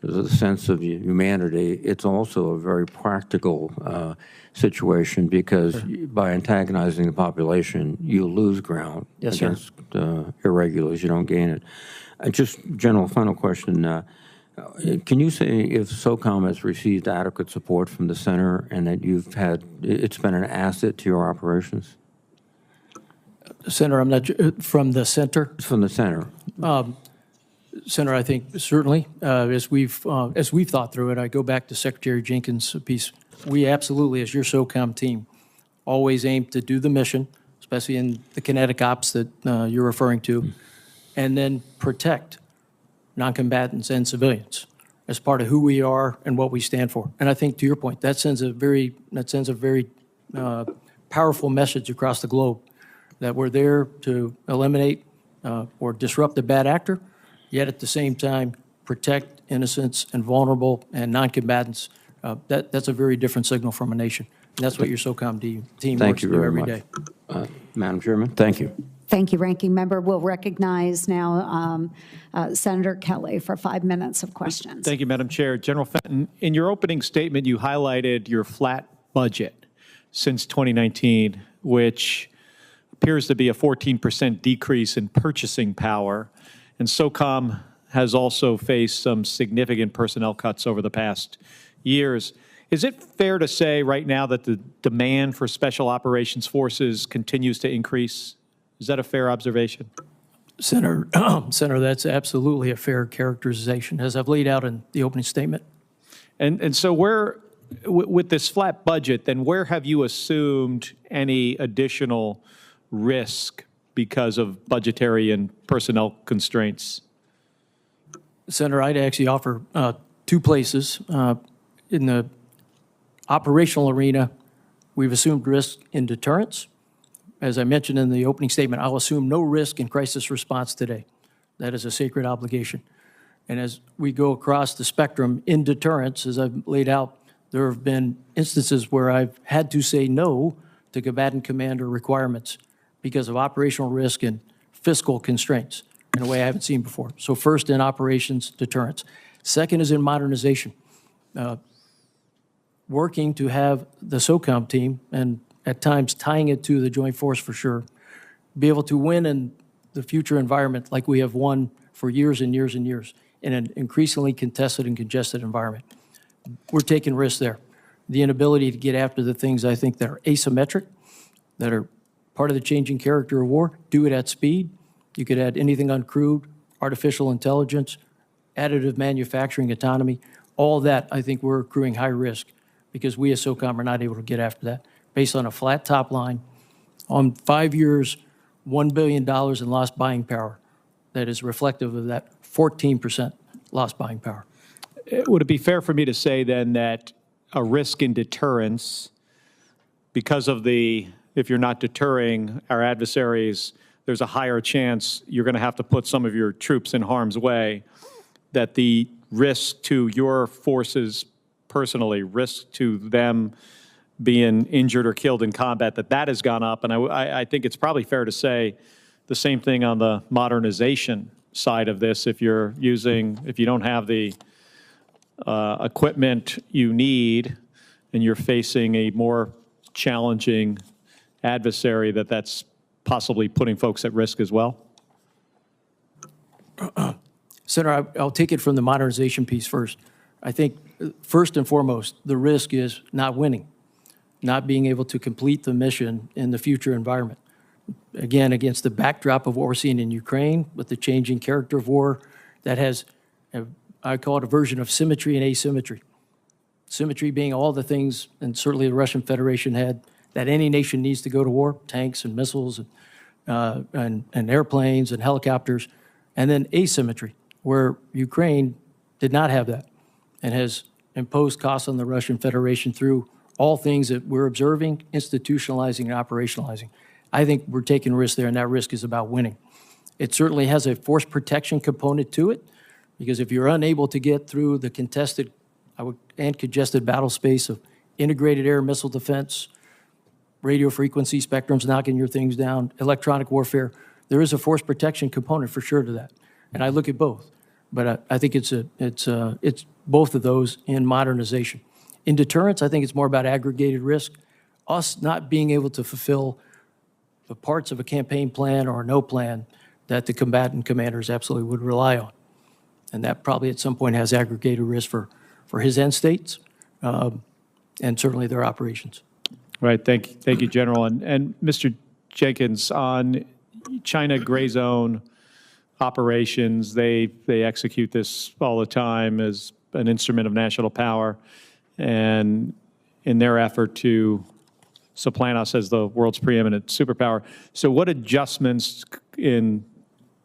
the sense of humanity, it's also a very practical situation because by antagonizing the population, you lose ground against irregulars, you don't gain it. Just general final question, can you say if SOCOM has received adequate support from the center and that it's been an asset to your operations? Senator, I'm not from the center. It's from the center. Senator, I think certainly as we've thought through it, I go back to Secretary Jenkins' piece. We absolutely, as your SOCOM team, always aim to do the mission, especially in the kinetic ops that you're referring to, and then protect non-combatants and civilians as part of who we are and what we stand for. And I think, to your point, that sends a very powerful message across the globe that we're there to eliminate or disrupt a bad actor, yet at the same time protect innocents and vulnerable and non-combatants. That's a very different signal from a nation. And that's what your SOCOM team works to do every day. Madam Chairman, thank you. Thank you, Ranking Member. We'll recognize now Senator Kelly for 5 minutes of questions. Thank you, Madam Chair. General Fenton, in your opening statement, you highlighted your flat budget since 2019, which appears to be a 14% decrease in purchasing power. And SOCOM has also faced some significant personnel cuts over the past years. Is it fair to say right now that the demand for special operations forces continues to increase? Is that a fair observation? Senator, that's absolutely a fair characterization, as I've laid out in the opening statement. And so with this flat budget, then where have you assumed any additional risk because of budgetary and personnel constraints? Senator, I'd actually offer two places. In the operational arena, we've assumed risk in deterrence. As I mentioned in the opening statement, I'll assume no risk in crisis response today. That is a sacred obligation. And as we go across the spectrum in deterrence, as I've laid out, there have been instances where I've had to say no to combatant commander requirements because of operational risk and fiscal constraints in a way I haven't seen before. So first in operations deterrence. Second is in modernization. Working to have the SOCOM team, and at times tying it to the Joint Force for sure, be able to win in the future environment like we have won for years and years and years in an increasingly contested and congested environment. We're taking risks there. The inability to get after the things I think that are asymmetric, that are part of the changing character of war, do it at speed. You could add anything uncrewed, artificial intelligence, additive manufacturing autonomy. All that, I think we're accruing high risk because we as SOCOM are not able to get after that based on a flat top line on 5 years, $1 billion in lost buying power. That is reflective of that 14% lost buying power. Would it be fair for me to say then that a risk in deterrence, because of if you're not deterring our adversaries, there's a higher chance you're going to have to put some of your troops in harm's way, that the risk to your forces personally, risk to them being injured or killed in combat, that has gone up. And I think it's probably fair to say the same thing on the modernization side of this. If you don't have the equipment you need and you're facing a more challenging adversary, that's possibly putting folks at risk as well? Senator, I'll take it from the modernization piece first. I think first and foremost, the risk is not winning, not being able to complete the mission in the future environment. Again, against the backdrop of what we're seeing in Ukraine with the changing character of war that has, I call it a version of symmetry and asymmetry. Symmetry being all the things, and certainly the Russian Federation had, that any nation needs to go to war, tanks and missiles and airplanes and helicopters, and then asymmetry, where Ukraine did not have that and has imposed costs on the Russian Federation through all things that we're observing, institutionalizing, and operationalizing. I think we're taking risks there, and that risk is about winning. It certainly has a force protection component to it, because if you're unable to get through the contested and congested battle space of integrated air missile defense, radio frequency spectrums knocking your things down, electronic warfare, there is a force protection component for sure to that. And I look at both. But I think it's both of those in modernization. In deterrence, I think it's more about aggregated risk. Us not being able to fulfill the parts of a campaign plan or no plan that the combatant commanders absolutely would rely on. And that probably at some point has aggregated risk for his end states and certainly their operations. Right. Thank you, General. And Mr. Jenkins, on China gray zone operations, they execute this all the time as an instrument of national power, and in their effort to supplant us as the world's preeminent superpower. So what adjustments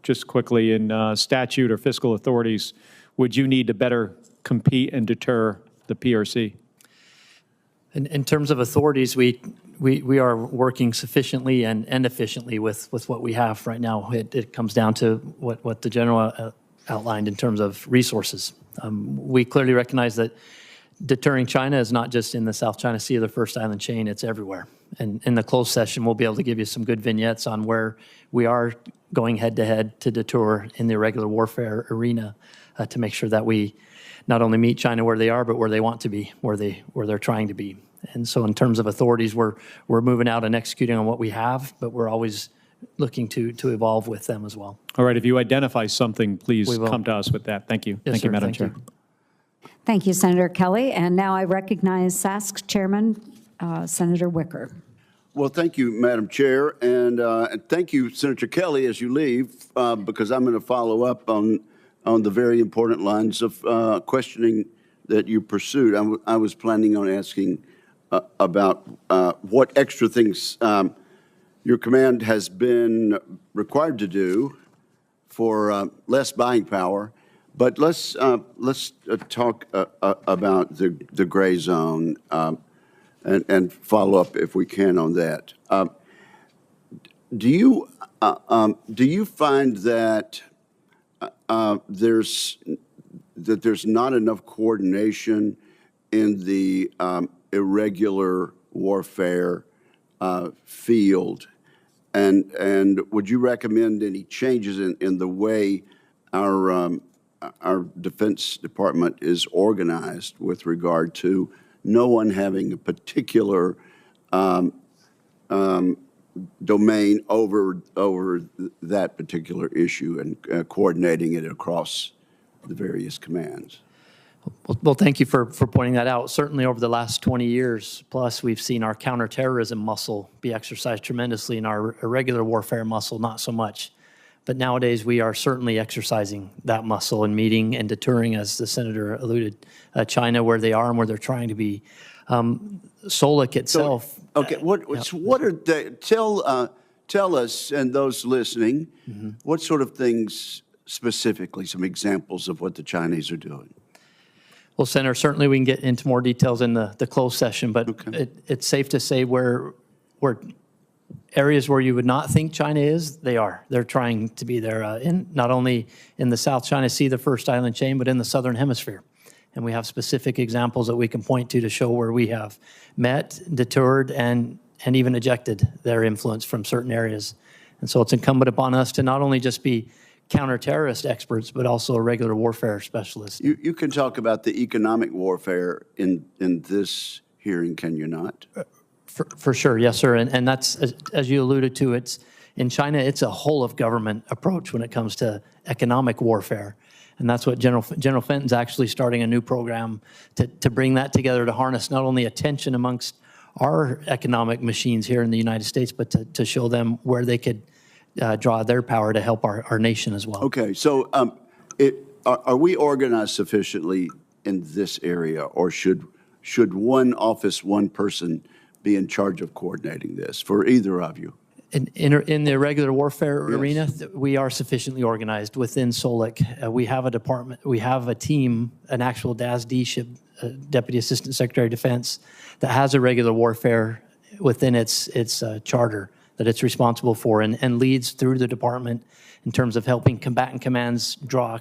just quickly in statute or fiscal authorities would you need to better compete and deter the PRC? In terms of authorities, we are working sufficiently and efficiently with what we have right now. It comes down to what the General outlined in terms of resources. We clearly recognize that deterring China is not just in the South China Sea or the First Island chain, it's everywhere. And in the closed session, we'll be able to give you some good vignettes on where we are going head-to-head to deter in the irregular warfare arena to make sure that we not only meet China where they are, but where they want to be, where they're trying to be. And so in terms of authorities, we're moving out and executing on what we have, but we're always looking to evolve with them as well. All right, if you identify something, please come to us with that. Thank you. Yes, Thank you, sir. Madam Thank Chair. you. Thank you, Senator Kelly. And now I recognize SASC Chairman Senator Wicker. Well, thank you, Madam Chair, and thank you, Senator Kelly, as you leave, because I'm going to follow up on the very important lines of questioning that you pursued. I was planning on asking about what extra things your command has been required to do for less buying power. But let's talk about the gray zone and follow up if we can on that. Do you find that there's not enough coordination in the irregular warfare field, and would you recommend any changes in the way our Defense Department is organized with regard to no one having a particular domain over that particular issue and coordinating it across the various commands? Well, thank you for pointing that out. Certainly over the last 20 years plus, we've seen our counterterrorism muscle be exercised tremendously and our irregular warfare muscle not so much. But nowadays we are certainly exercising that muscle and meeting and deterring, as the Senator alluded, China where they are and where they're trying to be. SOLIC itself. So, okay, what are they, tell us and those listening, what sort of things specifically, some examples of what the Chinese are doing? Well, Senator, certainly we can get into more details in the closed session, but okay. It's safe to say where areas where you would not think China is, they are. They're trying to be there, in not only in the South China Sea, the first island chain, but in the Southern Hemisphere. And we have specific examples that we can point to show where we have met, deterred, and even ejected their influence from certain areas. And so it's incumbent upon us to not only just be counter-terrorist experts, but also irregular warfare specialists. You can talk about the economic warfare in this hearing, can you not? For sure, yes, sir. And that's, as you alluded to, it's in China, it's a whole-of-government approach when it comes to economic warfare. And that's what General Fenton's actually starting a new program to bring that together, to harness not only attention amongst our economic machines here in the United States, but to show them where they could draw their power to help our nation as well. Okay, so are we organized sufficiently in this area, or should one office, one person be in charge of coordinating this for either of you? In the irregular warfare arena, we are sufficiently organized within SOLIC. We have a department, we have a team, an actual DASD, Deputy Assistant Secretary of Defense, that has irregular warfare within its charter that it's responsible for, and leads through the department in terms of helping combatant commands draw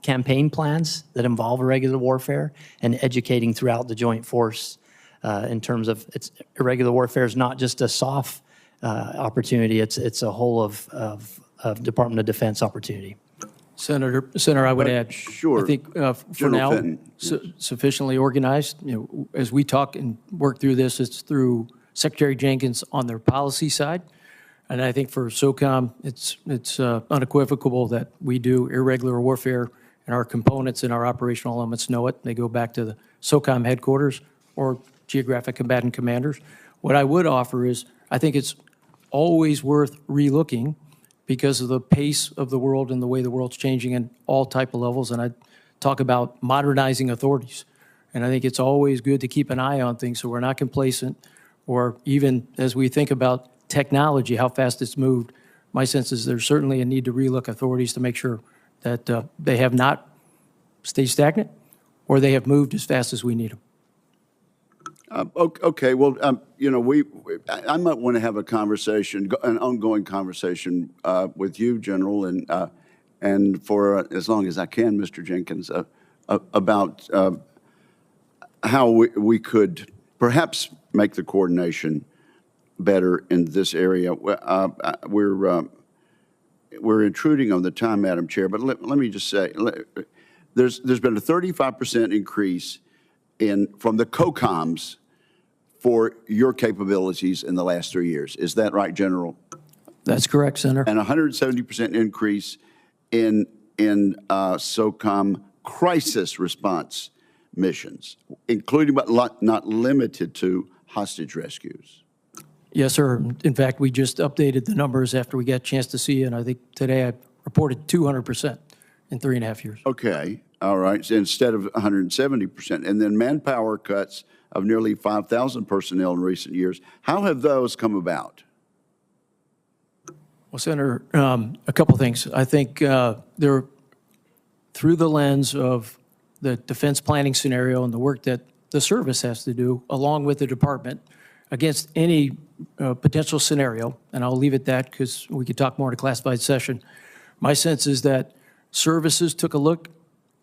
campaign plans that involve irregular warfare and educating throughout the joint force in terms of irregular warfare is not just a soft opportunity, it's a whole of Department of Defense opportunity. Senator, I would add, sure. I think for now, sufficiently organized. As we talk and work through this, it's through Secretary Jenkins on their policy side. And I think for SOCOM, it's unequivocal that we do irregular warfare, and our components and our operational elements know it. They go back to the SOCOM headquarters or geographic combatant commanders. What I would offer is, I think it's always worth relooking because of the pace of the world and the way the world's changing in all type of levels. And I talk about modernizing authorities. And I think it's always good to keep an eye on things so we're not complacent, or even as we think about technology, how fast it's moved. My sense is there's certainly a need to relook authorities to make sure that they have not stayed stagnant or they have moved as fast as we need them. Okay, well, I might want to have a conversation, an ongoing conversation with you, General, and for as long as I can, Mr. Jenkins, about how we could perhaps make the coordination better in this area. We're intruding on the time, Madam Chair, but let me just say, there's been a 35% increase from the COCOMs for your capabilities in the last 3 years. Is that right, General? That's correct, Senator. And 170% increase in SOCOM crisis response missions, including but not limited to hostage rescues. Yes, sir. In fact, we just updated the numbers after we got a chance to see, and I think today I reported 200% in 3.5 years. Okay. All right. So instead of 170%. And then manpower cuts of nearly 5,000 personnel in recent years. How have those come about? Well, Senator, a couple things. I think through the lens of the defense planning scenario and the work that the service has to do, along with the department, against any potential scenario, and I'll leave it at that because we could talk more in a classified session. My sense is that services took a look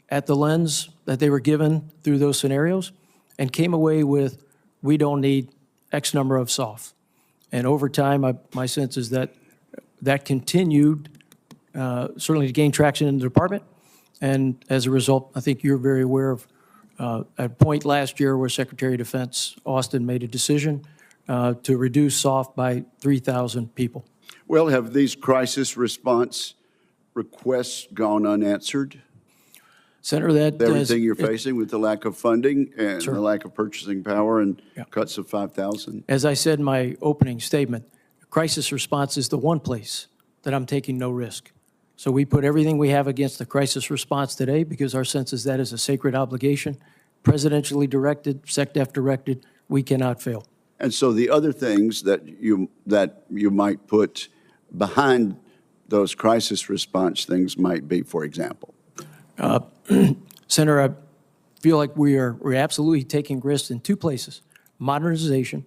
at the lens that they were given through those scenarios and came away with, we don't need X number of SOF. And over time, my sense is that that continued certainly to gain traction in the department. And as a result, I think you're very aware of a point last year where Secretary of Defense Austin made a decision to reduce SOF by 3,000 people. Well, have these crisis response requests gone unanswered? Senator, that Everything you're facing with the lack of funding and Sure. the lack of purchasing power and Yeah. cuts of 5,000? as I said in my opening statement, crisis response is the one place that I'm taking no risk. So we put everything we have against the crisis response today because our sense is that is a sacred obligation, presidentially directed, SecDef directed. We cannot fail. And so the other things that you might put behind those crisis response things might be, for example? Senator, I feel like we're absolutely taking risks in two places, modernization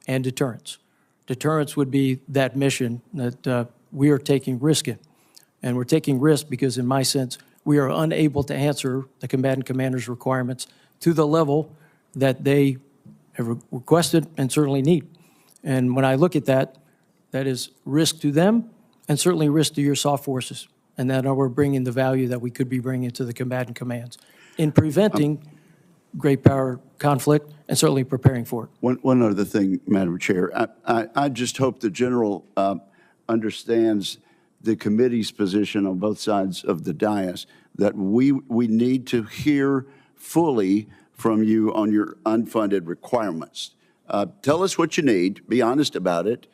and deterrence. Deterrence would be that mission that we are taking risk in. And we're taking risk because, in my sense, we are unable to answer the combatant commanders' requirements to the level that they have requested and certainly need. And when I look at that, that is risk to them and certainly risk to your soft forces. And that we're bringing the value that we could be bringing to the combatant commands in preventing great power conflict and certainly preparing for it. One other thing, Madam Chair. I just hope the General understands the committee's position on both sides of the dais, that we need to hear fully from you on your unfunded requirements. Tell us what you need, be honest about it,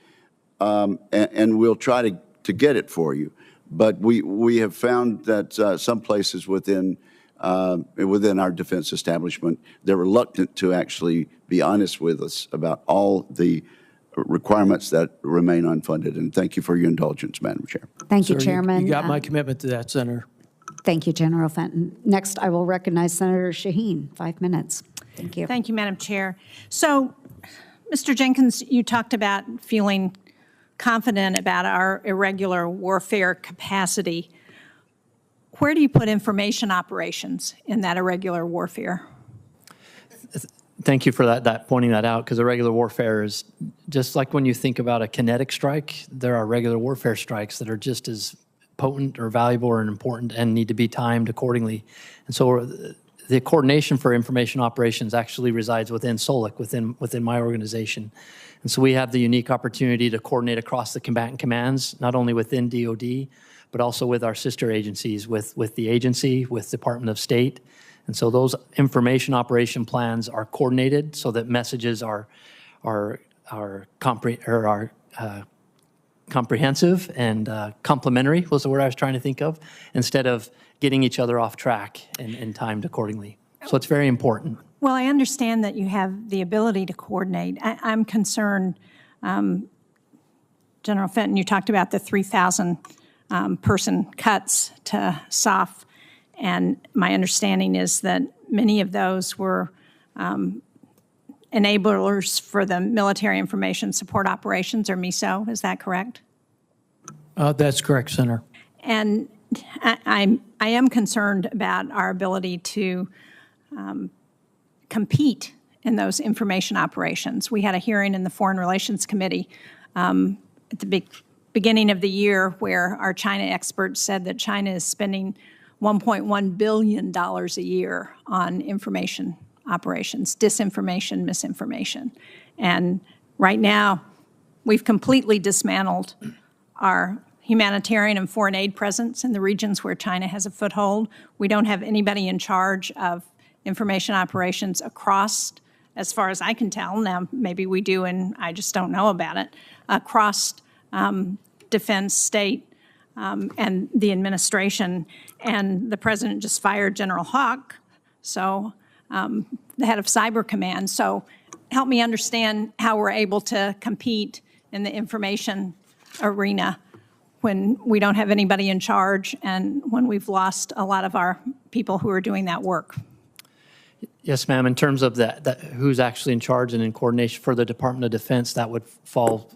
and we'll try to get it for you. But we have found that some places within our defense establishment, they're reluctant to actually be honest with us about all the requirements that remain unfunded. And thank you for your indulgence, Madam Chair. Thank you, Sir, Chairman. You got my commitment to that, Senator. Thank you, General Fenton. Next, I will recognize Senator Shaheen, 5 minutes. Thank you. Thank you, Madam Chair. So, Mr. Jenkins, you talked about feeling confident about our irregular warfare capacity. Where do you put information operations in that irregular warfare? Thank you for that pointing that out, because irregular warfare is just like when you think about a kinetic strike, there are regular warfare strikes that are just as potent or valuable or important and need to be timed accordingly. And so the coordination for information operations actually resides within SOLIC, within my organization. And so we have the unique opportunity to coordinate across the combatant commands, not only within DOD, but also with our sister agencies, with the agency, with Department of State. And so those information operation plans are coordinated so that messages are comprehensive and complementary was the word I was trying to think of, instead of getting each other off track and timed accordingly. So it's very important. Well, I understand that you have the ability to coordinate. I'm concerned, General Fenton, you talked about the 3,000 person cuts to SOF, and my understanding is that many of those were enablers for the Military Information Support Operations, or MISO. Is that correct? That's correct, Senator. And I am concerned about our ability to compete in those information operations. We had a hearing in the Foreign Relations Committee at the beginning of the year where our China experts said that China is spending $1.1 billion a year on information operations, disinformation, misinformation. And right now, we've completely dismantled our humanitarian and foreign aid presence in the regions where China has a foothold. We don't have anybody in charge of information operations across, as far as I can tell, now maybe we do and I just don't know about it, across defense, state, and the administration. And the president just fired General Hawk, so the head of Cyber Command. So help me understand how we're able to compete in the information arena when we don't have anybody in charge and when we've lost a lot of our people who are doing that work. Yes, ma'am. In terms of that who's actually in charge and in coordination for the Department of Defense, that would fall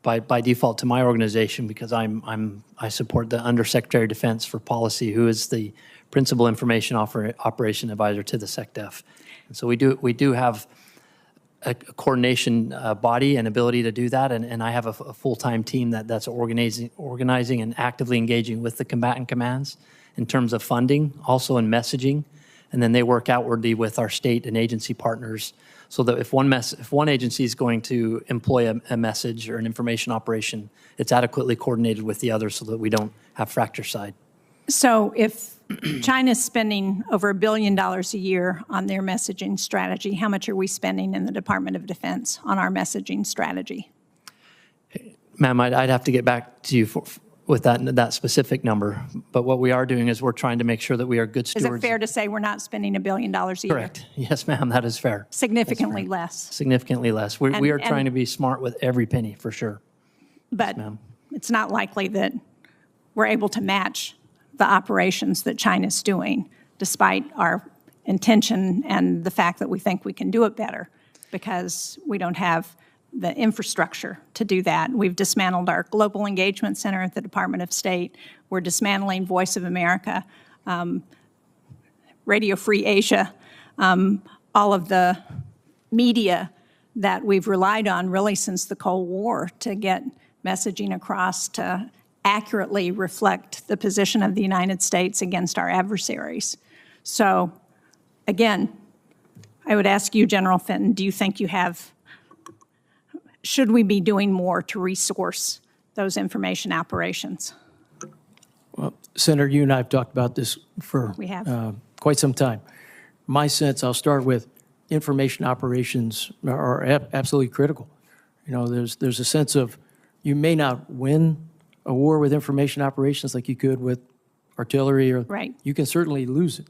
by default to my organization, because I support the Undersecretary of Defense for Policy, who is the principal information operation advisor to the SecDef. And so we do have a coordination body and ability to do that, and I have a full-time team that's organizing and actively engaging with the combatant commands in terms of funding, also in messaging, and then they work outwardly with our state and agency partners, so that if one agency is going to employ a message or an information operation, it's adequately coordinated with the others so that we don't have fratricide. So if China's spending over $1 billion a year on their messaging strategy, how much are we spending in the Department of Defense on our messaging strategy? Ma'am, I'd have to get back to you with that specific number. But what we are doing is we're trying to make sure that we are good stewards. Is it fair to say we're not spending $1 billion a year? Correct. Yes, ma'am, that is fair. Significantly less. Significantly less. We are trying to be smart with every penny, for sure. But yes, it's not likely that we're able to match the operations that China's doing, despite our intention and the fact that we think we can do it better, because we don't have the infrastructure to do that. We've dismantled our Global Engagement Center at the Department of State. We're dismantling Voice of America, Radio Free Asia, all of the media that we've relied on really since the Cold War to get messaging across to accurately reflect the position of the United States against our adversaries. So, again, I would ask you, General Fenton, do you think you have, should we be doing more to resource those information operations? Well, Senator, you and I have talked about this for quite some time. My sense, I'll start with, information operations are absolutely critical. You know, there's a sense of you may not win a war with information operations like you could with artillery, or you can certainly lose it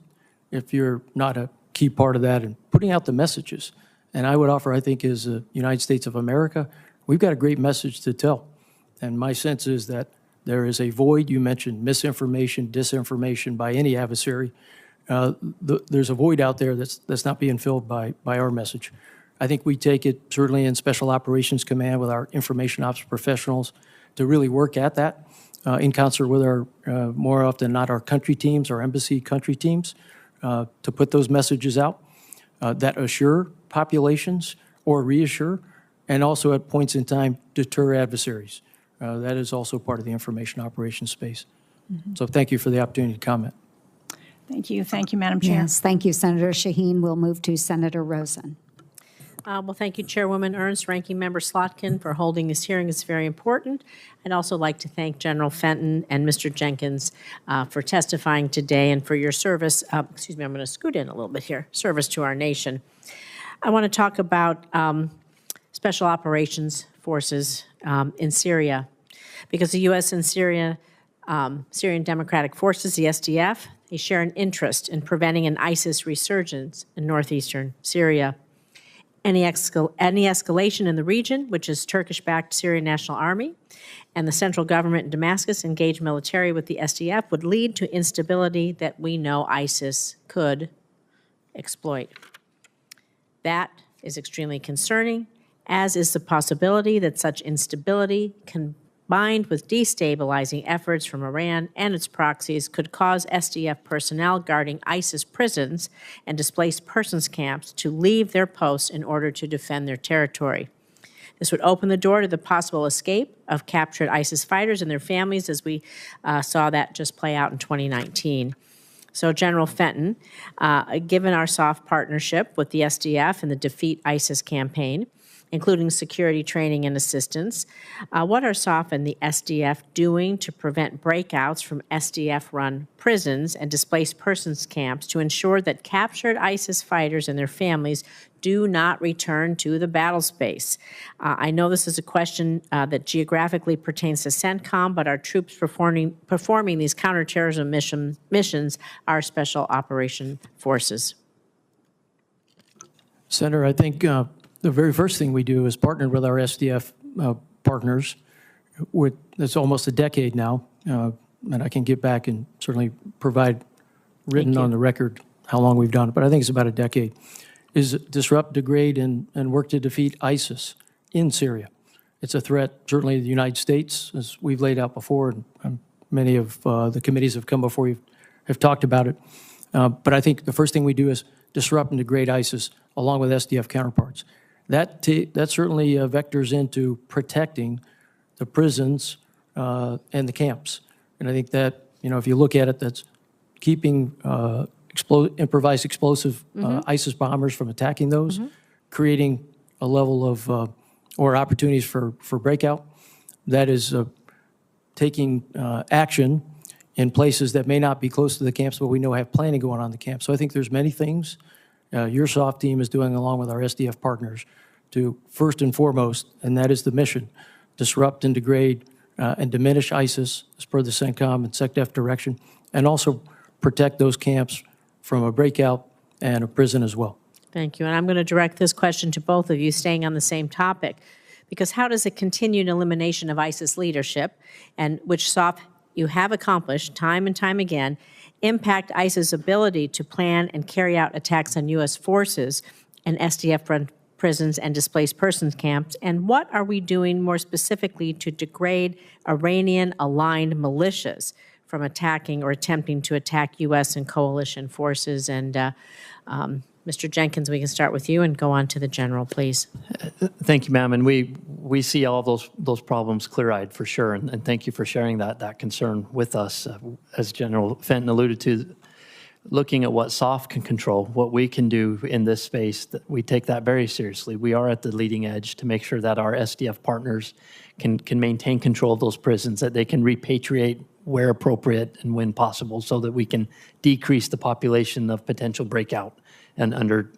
if you're not a key part of that and putting out the messages. And I would offer, I think, as the United States of America, we've got a great message to tell. And my sense is that there is a void. You mentioned misinformation, disinformation by any adversary. There's a void out there that's not being filled by our message. I think we take it certainly in Special Operations Command with our information ops professionals to really work at that in concert with our, more often than not, our country teams, our embassy country teams, to put those messages out that assure populations or reassure, and also at points in time deter adversaries. That is also part of the information operations space. So thank you for the opportunity to comment. Thank you. Thank you, Madam Chair. Yes, thank you, Senator Shaheen. We'll move to Senator Rosen. Well, thank you, Chairwoman Ernst, Ranking Member Slotkin, for holding this hearing. It's very important. I'd also like to thank General Fenton and Mr. Jenkins for testifying today and for your service. Excuse me, I'm going to scoot in a little bit here. Service to our nation. I want to talk about Special Operations Forces in Syria, because the U.S. and Syrian Democratic Forces, the SDF, they share an interest in preventing an ISIS resurgence in northeastern Syria. Any escalation in the region, which is Turkish-backed Syrian National Army, and the central government in Damascus engaged military with the SDF, would lead to instability that we know ISIS could exploit. That is extremely concerning, as is the possibility that such instability, combined with destabilizing efforts from Iran and its proxies, could cause SDF personnel guarding ISIS prisons and displaced persons camps to leave their posts in order to defend their territory. This would open the door to the possible escape of captured ISIS fighters and their families, as we saw that just play out in 2019. So, General Fenton, given our soft partnership with the SDF in the Defeat ISIS campaign, including security training and assistance, what are SOF and the SDF doing to prevent breakouts from SDF-run prisons and displaced persons camps to ensure that captured ISIS fighters and their families do not return to the battle space? I know this is a question that geographically pertains to CENTCOM, but our troops performing these counterterrorism missions are Special Operation Forces. Senator, I think the very first thing we do is partner with our SDF partners it's almost a decade now, and I can get back and certainly provide written on the record how long we've done it, but I think it's about a decade, is disrupt, degrade, and work to defeat ISIS in Syria. It's a threat, certainly to the United States, as we've laid out before, and many of the committees have come before you have talked about it. But I think the first thing we do is disrupt and degrade ISIS along with SDF counterparts. That certainly vectors into protecting the prisons and the camps. And I think that, if you look at it, that's keeping improvised explosive ISIS bombers from attacking those, creating a level of, or opportunities for breakout. That is taking action in places that may not be close to the camps, but we know have planning going on in the camp. So I think there's many things your SOF team is doing along with our SDF partners to, first and foremost, and that is the mission, disrupt and degrade and diminish ISIS as per the CENTCOM and SecDef direction, and also protect those camps from a breakout and a prison as well. Thank you. And I'm going to direct this question to both of you, staying on the same topic, because how does a continued elimination of ISIS leadership, and which SOF you have accomplished time and time again, impact ISIS' ability to plan and carry out attacks on U.S. forces and SDF-run prisons and displaced persons camps? And what are we doing more specifically to degrade Iranian-aligned militias from attacking or attempting to attack U.S. and coalition forces? And Mr. Jenkins, we can start with you and go on to the general, please. Thank you, ma'am. And we see all those problems clear-eyed for sure. And thank you for sharing that concern with us. As General Fenton alluded to, looking at what SOF can control, what we can do in this space, that we take that very seriously. We are at the leading edge to make sure that our SDF partners can maintain control of those prisons, that they can repatriate where appropriate and when possible, so that we can decrease the population of potential breakout and under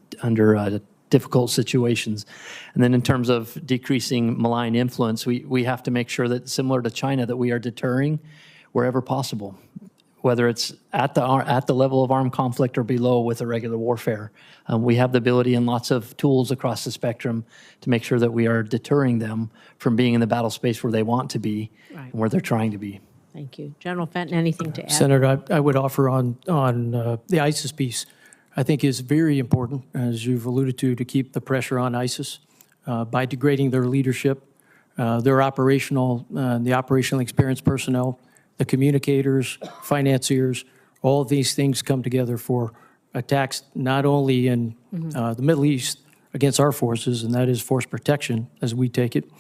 difficult situations. And then in terms of decreasing malign influence, we have to make sure that, similar to China, that we are deterring wherever possible, whether it's at the level of armed conflict or below with irregular warfare. We have the ability and lots of tools across the spectrum to make sure that we are deterring them from being in the battle space where they want to be and where they're trying to be. Thank you. General Fenton, anything to add? Senator, I would offer on the ISIS piece, I think is very important, as you've alluded to keep the pressure on ISIS by degrading their leadership, their the operational experienced personnel, the communicators, financiers. All of these things come together for attacks not only in the Middle East against our forces, and that is force protection as we take it,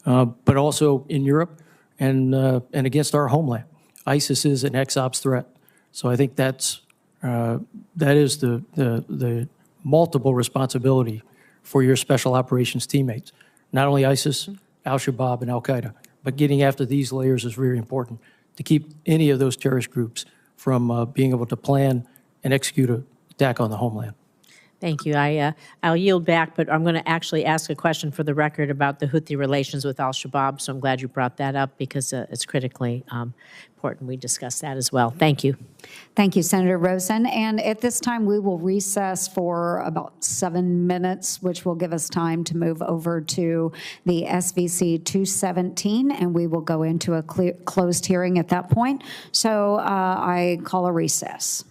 but also in Europe and against our homeland. ISIS is an ex-ops threat. So I think that is the multiple responsibility for your special operations teammates. Not only ISIS, Al-Shabaab, and Al-Qaeda, but getting after these layers is very important to keep any of those terrorist groups from being able to plan and execute an attack on the homeland. Thank you. I'll yield back, but I'm going to actually ask a question for the record about the Houthi relations with Al-Shabaab, so I'm glad you brought that up because it's critically important we discuss that as well. Thank you. Thank you, Senator Rosen. And at this time, we will recess for about 7 minutes, which will give us time to move over to the SVC 217, and we will go into a closed hearing at that point. So I call a recess.